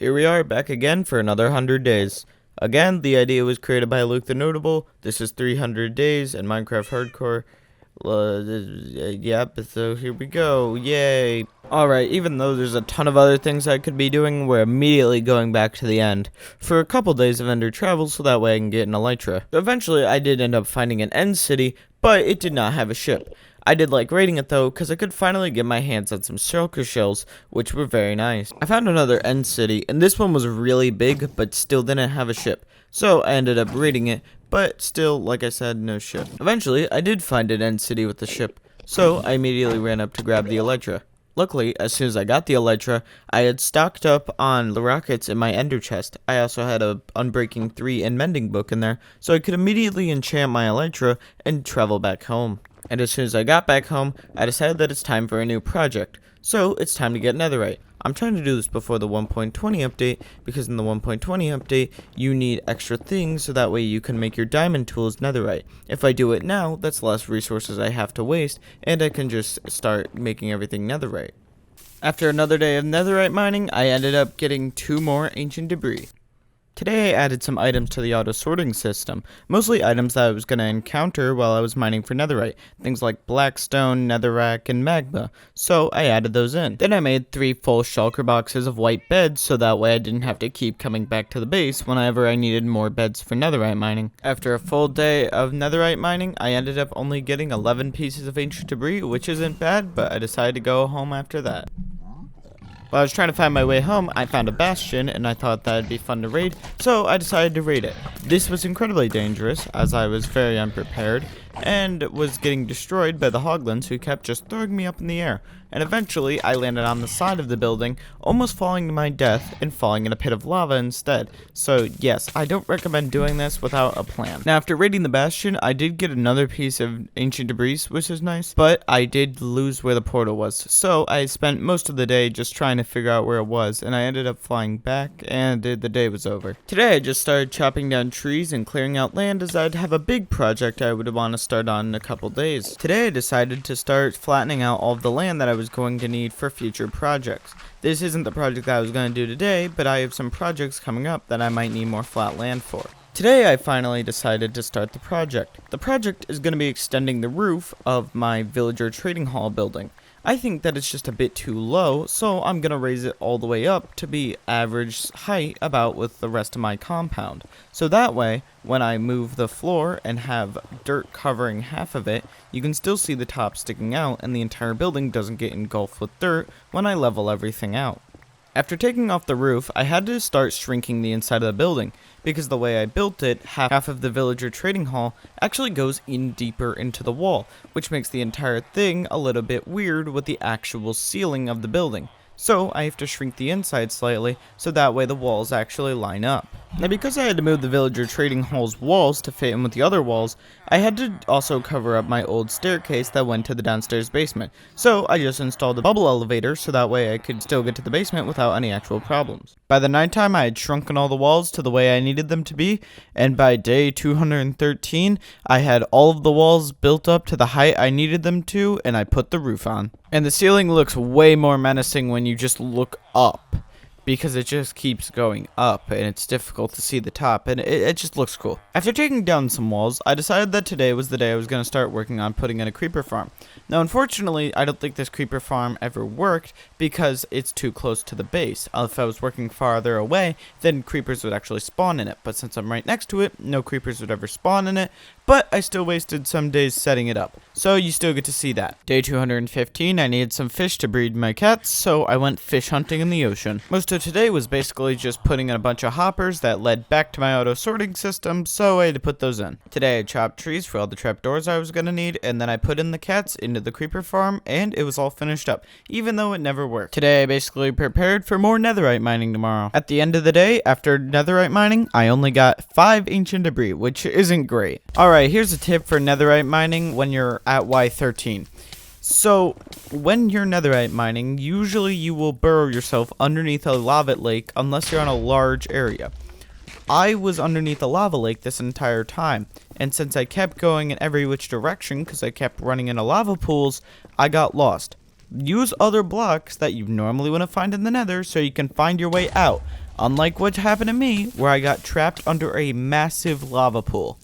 Here we are, back again for another 100 days. Again, the idea was created by Luke the Notable. This is 300 days and Minecraft Hardcore. Yep, so here we go. Yay. Alright, even though there's a ton of other things I could be doing, we're immediately going back to the end for a couple days of Ender travel so that way I can get an Elytra. So eventually, I did end up finding an End City, but it did not have a ship. I did like raiding it though, because I could finally get my hands on some shulker shells, which were very nice. I found another End City, and this one was really big, but still didn't have a ship. So I ended up raiding it, but still, like I said, no ship. Eventually, I did find an End City with a ship, so I immediately ran up to grab the Elytra. Luckily, as soon as I got the Elytra, I had stocked up on the rockets in my Ender chest. I also had a Unbreaking 3 and Mending book in there, so I could immediately enchant my Elytra and travel back home. And as soon as I got back home, I decided that it's time for a new project. So, it's time to get netherite. I'm trying to do this before the 1.20 update, because in the 1.20 update, you need extra things so that way you can make your diamond tools netherite. If I do it now, that's less resources I have to waste, and I can just start making everything netherite. After another day of netherite mining, I ended up getting 2 more ancient debris. Today I added some items to the auto sorting system, mostly items that I was going to encounter while I was mining for netherite, things like blackstone, netherrack, and magma, so I added those in. Then I made 3 full shulker boxes of white beds so that way I didn't have to keep coming back to the base whenever I needed more beds for netherite mining. After a full day of netherite mining, I ended up only getting 11 pieces of ancient debris, which isn't bad, but I decided to go home after that. While I was trying to find my way home, I found a bastion, and I thought that'd be fun to raid, so I decided to raid it. This was incredibly dangerous, as I was very unprepared, and was getting destroyed by the hoglins who kept just throwing me up in the air. And eventually, I landed on the side of the building, almost falling to my death, and falling in a pit of lava instead. So yes, I don't recommend doing this without a plan. Now, after raiding the bastion, I did get another piece of ancient debris, which is nice, but I did lose where the portal was. So I spent most of the day just trying to figure out where it was, and I ended up flying back, and the day was over. Today, I just started chopping down trees and clearing out land, as I'd have a big project I would want to start on in a couple days. Today, I decided to start flattening out all of the land that I was going to need for future projects. This isn't the project that I was going to do today, but I have some projects coming up that I might need more flat land for. Today I finally decided to start the project. The project is going to be extending the roof of my villager trading hall building. I think that it's just a bit too low, so I'm going to raise it all the way up to be average height about with the rest of my compound. So that way, when I move the floor and have dirt covering half of it, you can still see the top sticking out and the entire building doesn't get engulfed with dirt when I level everything out. After taking off the roof, I had to start shrinking the inside of the building, because the way I built it, half of the villager trading hall actually goes in deeper into the wall, which makes the entire thing a little bit weird with the actual ceiling of the building. So I have to shrink the inside slightly, so that way the walls actually line up. Now, because I had to move the villager trading hall's walls to fit in with the other walls, I had to also cover up my old staircase that went to the downstairs basement. So I just installed a bubble elevator so that way I could still get to the basement without any actual problems. By the nighttime, I had shrunken all the walls to the way I needed them to be, and by day 213, I had all of the walls built up to the height I needed them to, and I put the roof on. And the ceiling looks way more menacing when you just look up, because it just keeps going up and it's difficult to see the top, and it just looks cool. After taking down some walls, I decided that today was the day I was going to start working on putting in a creeper farm. Now, unfortunately, I don't think this creeper farm ever worked because it's too close to the base. If I was working farther away, then creepers would actually spawn in it, but since I'm right next to it, no creepers would ever spawn in it, but I still wasted some days setting it up, so you still get to see that. Day 215, I needed some fish to breed my cats, so I went fish hunting in the ocean. Most of today was basically just putting in a bunch of hoppers that led back to my auto sorting system, so I had to put those in. Today I chopped trees for all the trapdoors I was going to need, and then I put in the cats into the creeper farm, and it was all finished up, even though it never worked. Today I basically prepared for more netherite mining tomorrow. At the end of the day, after netherite mining, I only got 5 ancient debris, which isn't great. Alright, here's a tip for netherite mining when you're at Y13. So, when you're netherite mining, usually you will burrow yourself underneath a lava lake unless you're on a large area. I was underneath a lava lake this entire time, and since I kept going in every which direction because I kept running into lava pools, I got lost. Use other blocks that you normally wouldn't find in the nether so you can find your way out. Unlike what happened to me, where I got trapped under a massive lava pool.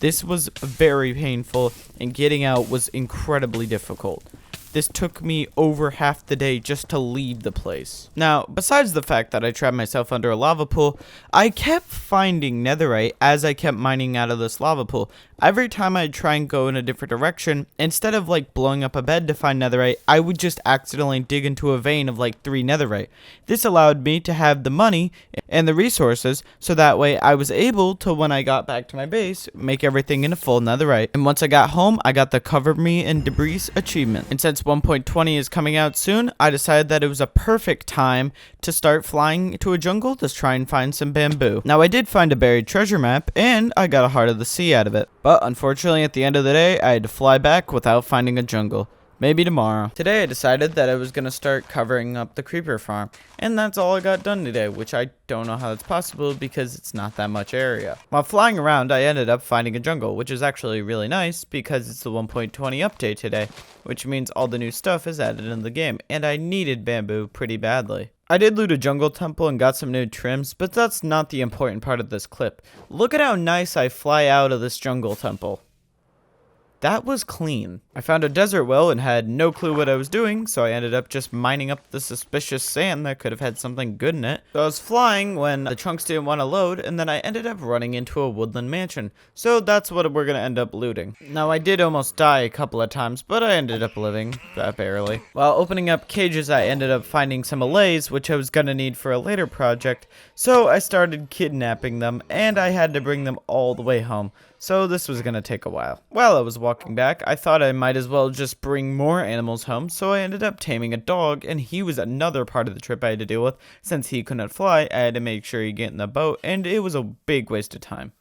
This was very painful, and getting out was incredibly difficult. This took me over half the day just to leave the place. Now, besides the fact that I trapped myself under a lava pool, I kept finding netherite as I kept mining out of this lava pool. Every time I'd try and go in a different direction, instead of like blowing up a bed to find netherite, I would just accidentally dig into a vein of like 3 netherite. This allowed me to have the money and the resources, so that way I was able to, when I got back to my base, make everything in a full netherite. And once I got home, I got the Cover Me in Debris achievement. And since 1.20 is coming out soon, I decided that it was a perfect time to start flying to a jungle to try and find some bamboo. Now I did find a buried treasure map, and I got a Heart of the Sea out of it. But unfortunately, at the end of the day, I had to fly back without finding a jungle. Maybe tomorrow. Today I decided that I was going to start covering up the creeper farm. And that's all I got done today, which I don't know how that's possible because it's not that much area. While flying around, I ended up finding a jungle, which is actually really nice because it's the 1.20 update today, which means all the new stuff is added in the game, and I needed bamboo pretty badly. I did loot a jungle temple and got some new trims, but that's not the important part of this clip. Look at how nice I fly out of this jungle temple. That was clean. I found a desert well and had no clue what I was doing, so I ended up just mining up the suspicious sand that could have had something good in it. So I was flying when the chunks didn't want to load, and then I ended up running into a woodland mansion. So that's what we're gonna end up looting. Now I did almost die a couple of times, but I ended up living, barely. While opening up cages, I ended up finding some allays, which I was gonna need for a later project. So I started kidnapping them, and I had to bring them all the way home. So this was gonna take a while. While I was walking back, I thought I might as well just bring more animals home, so I ended up taming a dog, and he was another part of the trip I had to deal with. Since he couldn't fly, I had to make sure he get in the boat, and it was a big waste of time.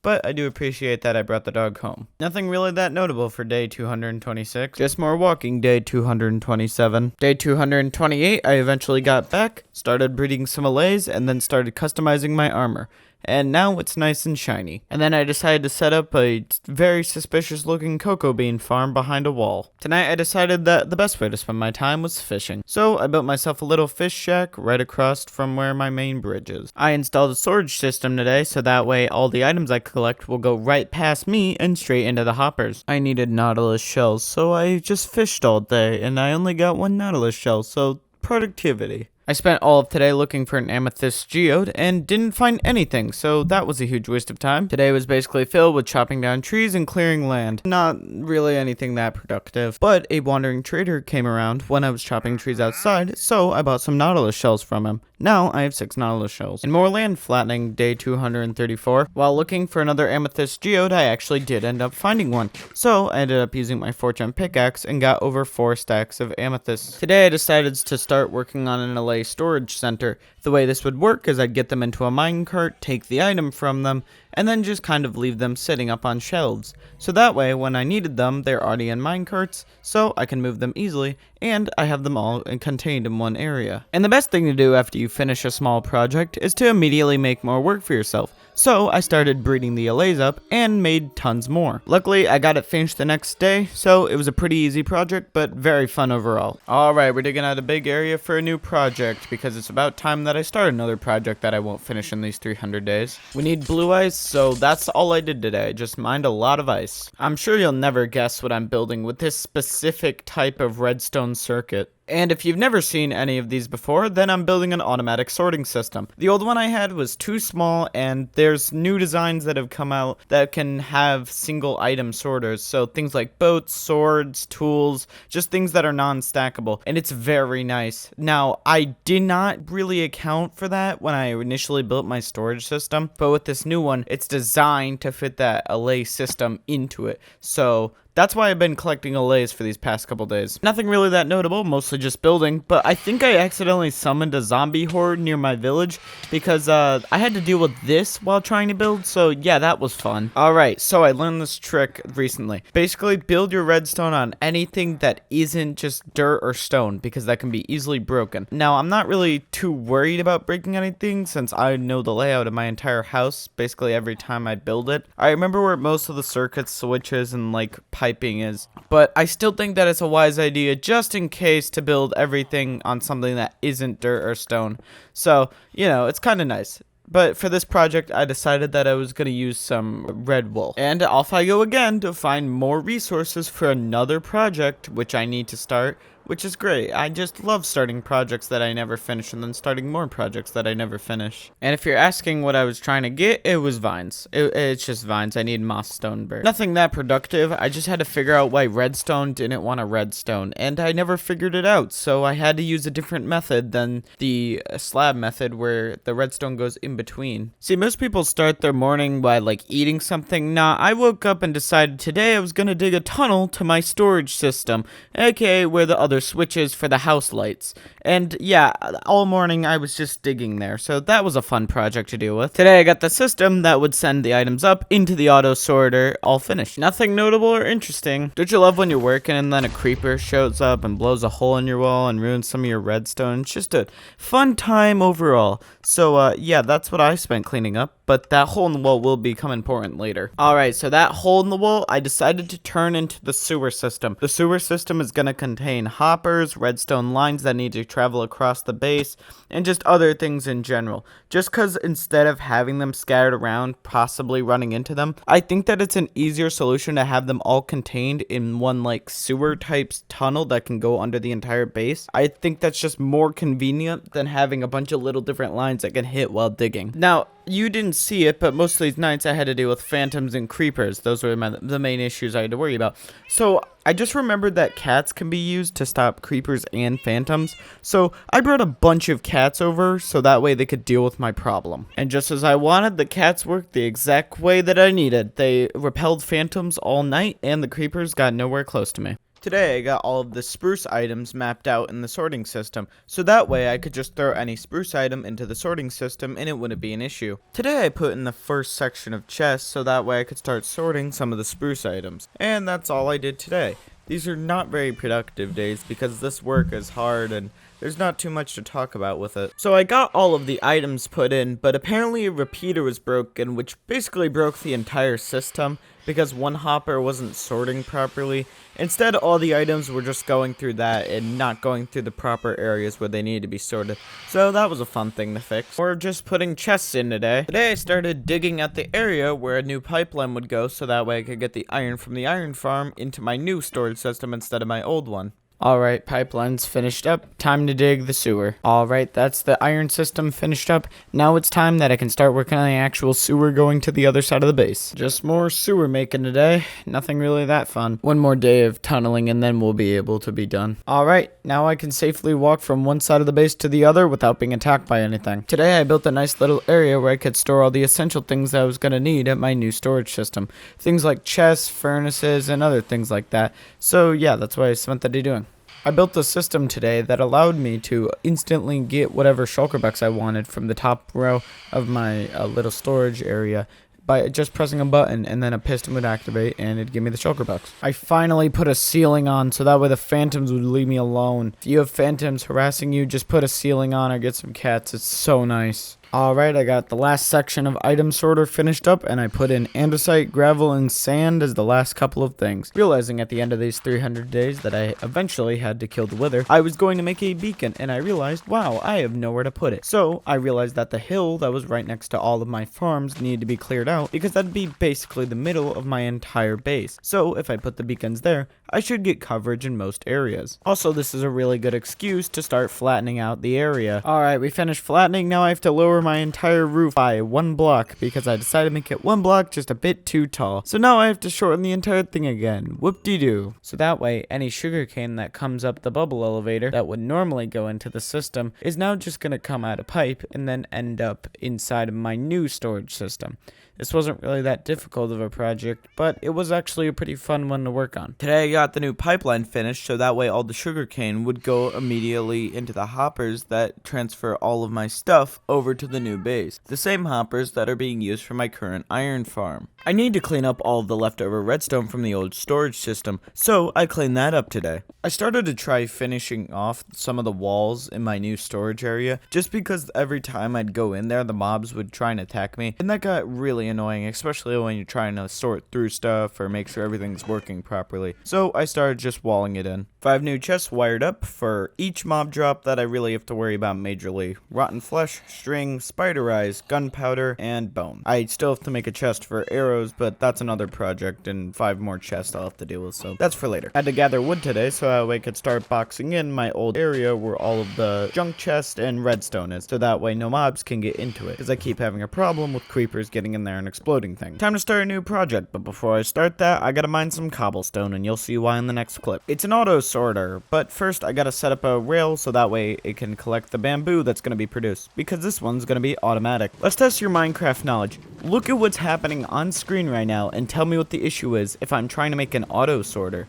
But I do appreciate that I brought the dog home. Nothing really that notable for day 226. Just more walking day 227. Day 228, I eventually got back, started breeding some allays, and then started customizing my armor. And now it's nice and shiny. And then I decided to set up a very suspicious looking cocoa bean farm behind a wall. Tonight I decided that the best way to spend my time was fishing. So I built myself a little fish shack right across from where my main bridge is. I installed a storage system today, so that way all the items I collect will go right past me and straight into the hoppers. I needed nautilus shells, so I just fished all day, and I only got 1 nautilus shell, so productivity. I spent all of today looking for an amethyst geode and didn't find anything, so that was a huge waste of time. Today was basically filled with chopping down trees and clearing land. Not really anything that productive, but a wandering trader came around when I was chopping trees outside, so I bought some nautilus shells from him. Now I have 6 nautilus shells. In more land flattening, day 234, while looking for another amethyst geode, I actually did end up finding one. So I ended up using my fortune pickaxe and got over 4 stacks of amethysts. Today I decided to start working on an allay storage center. The way this would work is I'd get them into a minecart, take the item from them, and then just kind of leave them sitting up on shelves. So that way, when I needed them, they're already in minecarts, so I can move them easily, and I have them all contained in one area. And the best thing to do after you finish a small project is to immediately make more work for yourself. So I started breeding the allays up and made tons more. Luckily, I got it finished the next day, so it was a pretty easy project, but very fun overall. Alright, we're digging out a big area for a new project, because it's about time that I start another project that I won't finish in these 300 days. We need blue ice, so that's all I did today, just mined a lot of ice. I'm sure you'll never guess what I'm building with this specific type of redstone circuit. And if you've never seen any of these before, then I'm building an automatic sorting system. The old one I had was too small, and there's new designs that have come out that can have single item sorters. So things like boats, swords, tools, just things that are non-stackable. And it's very nice. Now, I did not really account for that when I initially built my storage system, but with this new one, it's designed to fit that allay system into it. So that's why I've been collecting allays for these past couple days. Nothing really that notable, mostly just building, but I think I accidentally summoned a zombie horde near my village because I had to deal with this while trying to build, so yeah, that was fun. Alright, so I learned this trick recently. Basically, build your redstone on anything that isn't just dirt or stone, because that can be easily broken. Now, I'm not really too worried about breaking anything since I know the layout of my entire house basically every time I build it. I remember where most of the circuits, switches, and like pipes piping is. But I still think that it's a wise idea just in case to build everything on something that isn't dirt or stone. So, it's kind of nice. But for this project, I decided that I was going to use some red wool. And off I go again to find more resources for another project, which I need to start, which is great. I just love starting projects that I never finish and then starting more projects that I never finish. And if you're asking what I was trying to get, it was vines. It's just vines. I need moss stone bird. Nothing that productive. I just had to figure out why redstone didn't want a redstone, and I never figured it out. So I had to use a different method than the slab method where the redstone goes in between. See, most people start their morning by eating something. Nah, I woke up and decided today I was gonna dig a tunnel to my storage system, aka where the other switches for the house lights. And yeah, all morning I was just digging there, so that was a fun project to deal with. Today I got the system that would send the items up into the auto sorter all finished. Nothing notable or interesting. Don't you love when you're working and then a creeper shows up and blows a hole in your wall and ruins some of your redstone? It's just a fun time overall. So yeah, that's what I spent cleaning up, but that hole in the wall will become important later. Alright, so that hole in the wall I decided to turn into the sewer system. The sewer system is going to contain hoppers, redstone lines that need to travel across the base, and just other things in general. Just because instead of having them scattered around, possibly running into them, I think that it's an easier solution to have them all contained in one sewer type tunnel that can go under the entire base. I think that's just more convenient than having a bunch of little different lines that can hit while digging. Now, you didn't see it, but most of these nights I had to deal with phantoms and creepers. Those were the main issues I had to worry about. So I just remembered that cats can be used to stop creepers and phantoms. So I brought a bunch of cats over so that way they could deal with my problem. And just as I wanted, the cats worked the exact way that I needed. They repelled phantoms all night and the creepers got nowhere close to me. Today I got all of the spruce items mapped out in the sorting system, so that way I could just throw any spruce item into the sorting system and it wouldn't be an issue. Today I put in the first section of chests so that way I could start sorting some of the spruce items. And that's all I did today. These are not very productive days because this work is hard and there's not too much to talk about with it. So I got all of the items put in, but apparently a repeater was broken, which basically broke the entire system because one hopper wasn't sorting properly. Instead, all the items were just going through that and not going through the proper areas where they needed to be sorted. So that was a fun thing to fix. Or just putting chests in today. Today I started digging at the area where a new pipeline would go so that way I could get the iron from the iron farm into my new storage system instead of my old one. Alright, pipeline's finished up. Time to dig the sewer. Alright, that's the iron system finished up. Now it's time that I can start working on the actual sewer going to the other side of the base. Just more sewer making today. Nothing really that fun. One more day of tunneling and then we'll be able to be done. Alright, now I can safely walk from one side of the base to the other without being attacked by anything. Today I built a nice little area where I could store all the essential things that I was going to need at my new storage system. Things like chests, furnaces, and other things like that. So yeah, that's what I spent the day doing. I built a system today that allowed me to instantly get whatever shulker bucks I wanted from the top row of my little storage area by just pressing a button, and then a piston would activate and it'd give me the shulker bucks. I finally put a ceiling on so that way the phantoms would leave me alone. If you have phantoms harassing you, just put a ceiling on or get some cats. It's so nice. Alright, I got the last section of item sorter finished up, and I put in andesite, gravel, and sand as the last couple of things. Realizing at the end of these 300 days that I eventually had to kill the wither, I was going to make a beacon, and I realized, wow, I have nowhere to put it. So, I realized that the hill that was right next to all of my farms needed to be cleared out, because that'd be basically the middle of my entire base. So, if I put the beacons there, I should get coverage in most areas. Also, this is a really good excuse to start flattening out the area. Alright, we finished flattening, now I have to lower my entire roof by 1 block because I decided to make it 1 block just a bit too tall. So now I have to shorten the entire thing again. Whoop-de-doo. So that way, any sugarcane that comes up the bubble elevator that would normally go into the system is now just going to come out a pipe and then end up inside of my new storage system. This wasn't really that difficult of a project, but it was actually a pretty fun one to work on. Today I got the new pipeline finished, so that way all the sugarcane would go immediately into the hoppers that transfer all of my stuff over to the new base, the same hoppers that are being used for my current iron farm. I need to clean up all of the leftover redstone from the old storage system, so I cleaned that up today. I started to try finishing off some of the walls in my new storage area, just because every time I'd go in there, the mobs would try and attack me, and that got really annoying, especially when you're trying to sort through stuff or make sure everything's working properly. So I started just walling it in. 5 new chests wired up for each mob drop that I really have to worry about majorly. Rotten flesh, string, spider eyes, gunpowder, and bone. I still have to make a chest for arrows, but that's another project, and 5 more chests I'll have to deal with, so that's for later. I had to gather wood today so that way I could start boxing in my old area where all of the junk chest and redstone is, so that way no mobs can get into it, because I keep having a problem with creepers getting in there and exploding things. Time to start a new project, but before I start that, I gotta mine some cobblestone, and you'll see why in the next clip. It's an auto sorter, but first I gotta set up a rail so that way it can collect the bamboo that's gonna be produced, because this one's gonna be automatic. Let's test your Minecraft knowledge. Look at what's happening on screen right now and tell me what the issue is if I'm trying to make an auto sorter.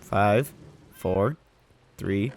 5, 4, 3,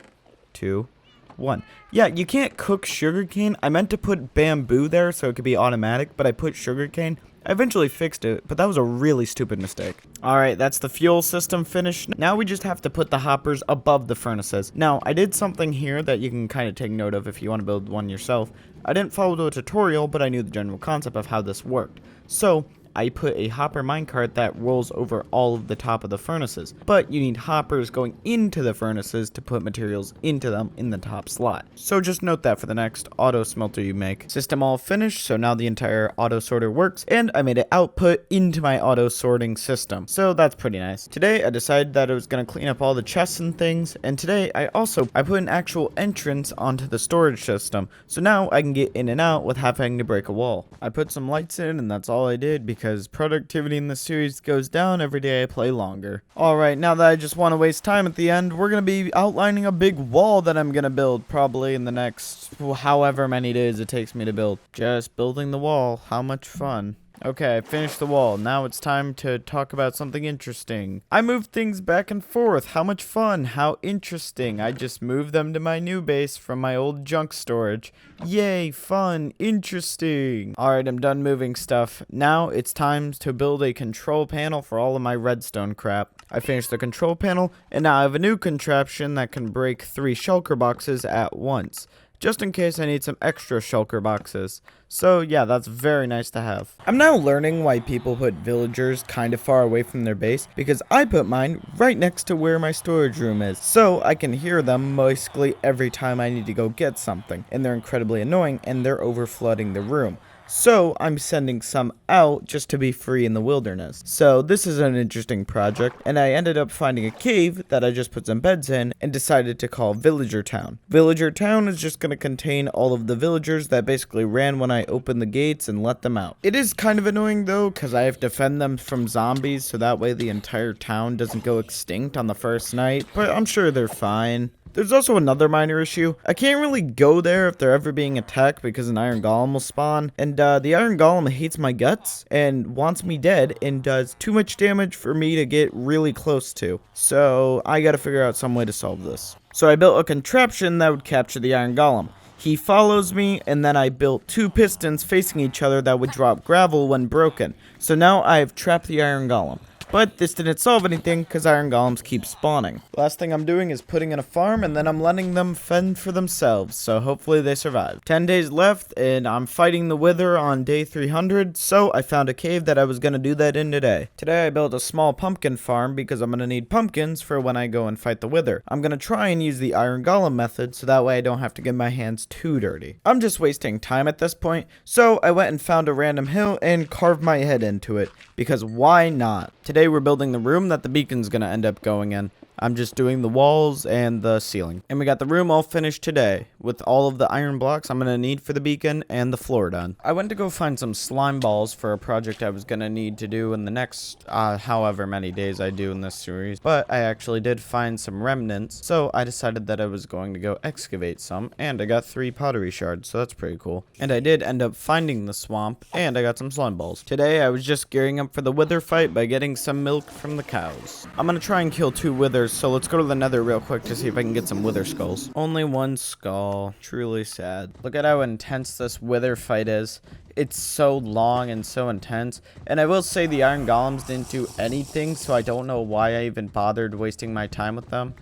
2, 1. Yeah, you can't cook sugarcane. I meant to put bamboo there so it could be automatic, but I put sugarcane. I eventually fixed it, but that was a really stupid mistake. Alright, that's the fuel system finished. Now we just have to put the hoppers above the furnaces. Now, I did something here that you can kind of take note of if you want to build one yourself. I didn't follow the tutorial, but I knew the general concept of how this worked. So, I put a hopper minecart that rolls over all of the top of the furnaces, but you need hoppers going into the furnaces to put materials into them in the top slot. So just note that for the next auto smelter you make. System all finished, so now the entire auto sorter works, and I made it output into my auto sorting system, so that's pretty nice. Today I decided that I was going to clean up all the chests and things, and today I put an actual entrance onto the storage system, so now I can get in and out without having to break a wall. I put some lights in, and that's all I did because productivity in this series goes down every day I play longer. Alright, now that I just want to waste time at the end, we're going to be outlining a big wall that I'm going to build probably in the next however many days it takes me to build. Just building the wall. How much fun. Okay, I finished the wall. Now it's time to talk about something interesting. I moved things back and forth. How much fun. How interesting. I just moved them to my new base from my old junk storage. Yay, fun, interesting. Alright, I'm done moving stuff. Now it's time to build a control panel for all of my redstone crap. I finished the control panel, and now I have a new contraption that can break 3 shulker boxes at once, just in case I need some extra shulker boxes. So yeah, that's very nice to have. I'm now learning why people put villagers kind of far away from their base, because I put mine right next to where my storage room is, so I can hear them basically every time I need to go get something, and they're incredibly annoying and they're over flooding the room. So I'm sending some out just to be free in the wilderness. So this is an interesting project, and I ended up finding a cave that I just put some beds in and decided to call Villager Town. Villager Town is just going to contain all of the villagers that basically ran when I opened the gates and let them out. It is kind of annoying though, because I have to defend them from zombies, so that way the entire town doesn't go extinct on the first night, but I'm sure they're fine. There's also another minor issue. I can't really go there if they're ever being attacked because an iron golem will spawn. And the iron golem hates my guts and wants me dead and does too much damage for me to get really close to. So I gotta figure out some way to solve this. So I built a contraption that would capture the iron golem. He follows me, and then I built 2 pistons facing each other that would drop gravel when broken. So now I have trapped the iron golem. But this didn't solve anything because iron golems keep spawning. Last thing I'm doing is putting in a farm, and then I'm letting them fend for themselves, so hopefully they survive. 10 days left, and I'm fighting the wither on day 300, so I found a cave that I was going to do that in today. Today I built a small pumpkin farm because I'm going to need pumpkins for when I go and fight the wither. I'm going to try and use the iron golem method so that way I don't have to get my hands too dirty. I'm just wasting time at this point, so I went and found a random hill and carved my head into it, because why not? Today we're building the room that the beacon's gonna end up going in. I'm just doing the walls and the ceiling. And we got the room all finished today with all of the iron blocks I'm going to need for the beacon and the floor done. I went to go find some slime balls for a project I was going to need to do in the next however many days I do in this series. But I actually did find some remnants, so I decided that I was going to go excavate some, and I got 3 pottery shards, so that's pretty cool. And I did end up finding the swamp, and I got some slime balls. Today I was just gearing up for the wither fight by getting some milk from the cows. I'm going to try and kill 2 withers first, so let's go to the nether real quick to see if I can get some wither skulls. Only one skull. Truly sad. Look at how intense this wither fight is. It's so long and so intense. And I will say the iron golems didn't do anything, so I don't know why I even bothered wasting my time with them.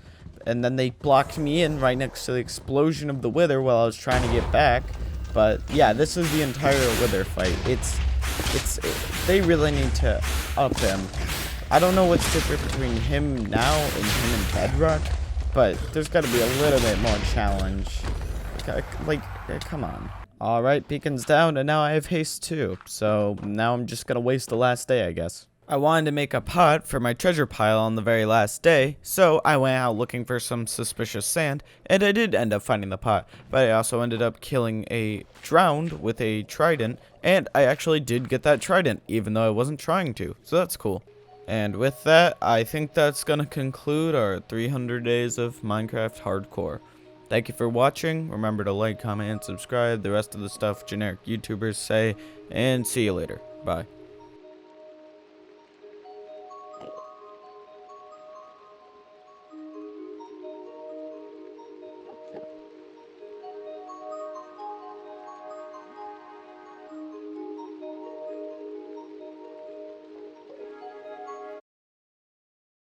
And then they blocked me in right next to the explosion of the wither while I was trying to get back. But yeah, this is the entire wither fight. They really need to up him. I don't know what's different between him now and him in Bedrock, but there's got to be a little bit more challenge. Like, come on. Alright, beacon's down, and now I have haste too. So now I'm just gonna waste the last day, I guess. I wanted to make a pot for my treasure pile on the very last day, so I went out looking for some suspicious sand, and I did end up finding the pot, but I also ended up killing a drowned with a trident, and I actually did get that trident, even though I wasn't trying to, so that's cool. And with that, I think that's gonna conclude our 300 days of Minecraft Hardcore. Thank you for watching. Remember to like, comment, and subscribe. The rest of the stuff generic YouTubers say. And see you later. Bye.